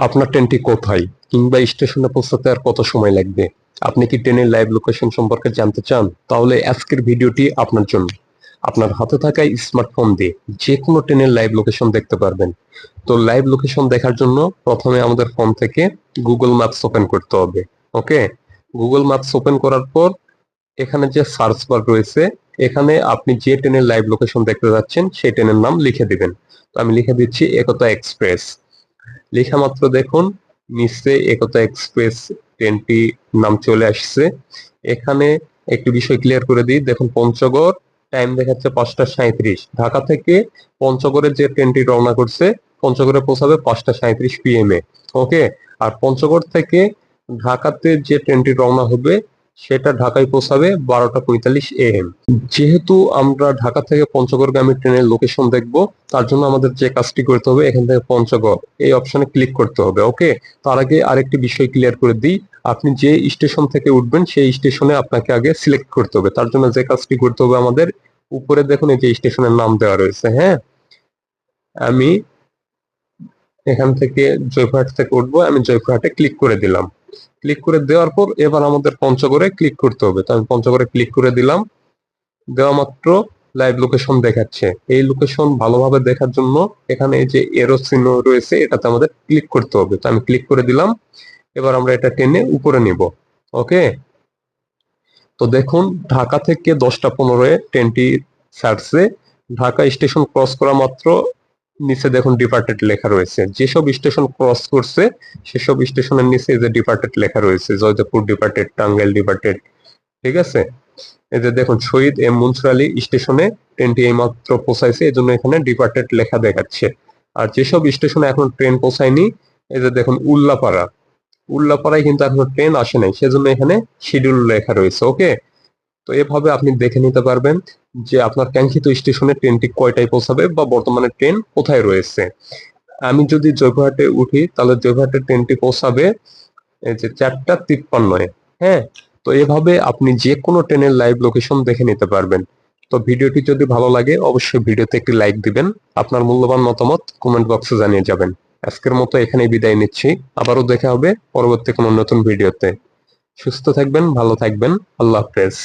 আপনার ট্রেনটি কোথায় কিংবা স্টেশনে পৌঁছাতে আর কত সময় লাগবে? আপনি কি ট্রেনের লাইভ লোকেশন সম্পর্কে জানতে চান? তাহলে আজকের ভিডিওটি আপনার জন্য। আপনার হাতে থাকা স্মার্টফোন দিয়ে যে কোনো ট্রেনের লাইভ লোকেশন দেখতে পারবেন। তো লাইভ লোকেশন দেখার জন্য প্রথমে আমাদের ফোন থেকে গুগল ম্যাপস ওপেন করতে হবে। ওকে, গুগল ম্যাপস ওপেন করার পর এখানে যে সার্চ বার রয়েছে, এখানে আপনি যে ট্রেনের লাইভ লোকেশন দেখতে যাচ্ছেন সেই ট্রেনের নাম লিখে দিবেন। তো আমি লিখে দিচ্ছি একতা এক্সপ্রেস। লেখা মাত্র দেখুন নিচে একতা এক্সপ্রেস ট্রেনটি নাম চলে আসছে। এখানে একটি বিষয় ক্লিয়ার করে দিই, দেখুন পঞ্চগড় টাইম দেখাচ্ছে 5টা 37। ঢাকা থেকে পঞ্চগড়ের যে ট্রেনটি রওনা করছে, পঞ্চগড়ে পৌঁছাবে 5টা 37 PM এ। ওকে, আর পঞ্চগড় থেকে ঢাকাতে যে ট্রেনটি রওনা হবে সেটা ঢাকায় পৌঁছাবে 12টা 45 AM। যেহেতু আমরা ঢাকা থেকে পঞ্চগড়গামী ট্রেনের লোকেশন দেখব, তার জন্য আমাদের যে কাজটি করতে হবে এখান থেকে পঞ্চগড় এই অপশনে ক্লিক করতে হবে। ওকে, তার আগে আরেকটি বিষয় ক্লিয়ার করে দিই, আপনি যে স্টেশন থেকে উঠবেন সেই স্টেশনে আপনাকে আগে সিলেক্ট করতে হবে। তার জন্য যে কাজটি করতে হবে আমাদের, উপরে দেখুন এই যে স্টেশনের নাম দেওয়া রয়েছে। হ্যাঁ, আমি এখান থেকে জয়পুরহাট থেকে উঠবো, আমি জয়পুরহাটে ক্লিক করে দিলাম। ক্লিক করে দেওয়ার পর এবার আমাদের পঞ্চগড়ে ক্লিক করতে হবে। তো আমি পঞ্চগড়ে ক্লিক করে দিলাম। দেওয়া মাত্র লাইভ লোকেশন দেখাচ্ছে। এই লোকেশন ভালোভাবে দেখার জন্য এখানে এই যে এরো চিহ্ন রয়েছে এটাতে আমাদের ক্লিক করতে হবে। তো আমি ক্লিক করে দিলাম। এবার আমরা এটা টেনে উপরে নিব। ওকে, তো দেখুন ঢাকা থেকে 10টা 15-এ ট্রেনটি ছাড়ছে। ঢাকা স্টেশন ক্রস করা মাত্র নিচে দেখুন ডিপার্টেড লেখা রয়েছে। যেসব স্টেশন ক্রস করছে সেসব স্টেশনের নিচে এই যে ডিপার্টেড লেখা রয়েছে, জয়দেবপুর ডিপার্টেড, টাঙ্গাইল ডিপার্টেড। ঠিক আছে, এই যে দেখুন শহীদ এম মনসুর আলী স্টেশনে ট্রেনটি এইমাত্র পৌঁছাইছে, এই জন্য এখানে ডিপার্টেড লেখা দেখাচ্ছে। আর যেসব স্টেশনে এখন ট্রেন পৌঁছায়নি, এই যে দেখুন উল্লাপাড়া, উল্লাপাড়ায় কিন্তু এখনো ট্রেন আসে নাই, সেজন্য এখানে শিডিউল লেখা রয়েছে। ওকে, তো এভাবে আপনি দেখে নিতে পারবেন যে আপনার কাঙ্ক্ষিত স্টেশনে ট্রেনটি কয়টায় পৌঁছাবে বা বর্তমানে ট্রেন কোথায় রয়েছে। আমি যদি জয়পুরহাটে উঠি তাহলে জয়পুরহাটের ট্রেনটি পৌঁছাবে এই যে 4টা 53-এ। হ্যাঁ, তো এভাবে আপনি যে কোনো ট্রেনের লাইভ লোকেশন দেখে নিতে পারবেন। তো ভিডিওটি যদি ভালো লাগে অবশ্যই ভিডিওতে একটি লাইক দিবেন, আপনার মূল্যবান মতামত কমেন্ট বক্সে জানিয়ে যাবেন। আজকের মতো এখানেই বিদায় নিচ্ছি, আবারও দেখা হবে পরবর্তী কোনো নতুন ভিডিওতে। সুস্থ থাকবেন, ভালো থাকবেন, আল্লাহ হাফেজ।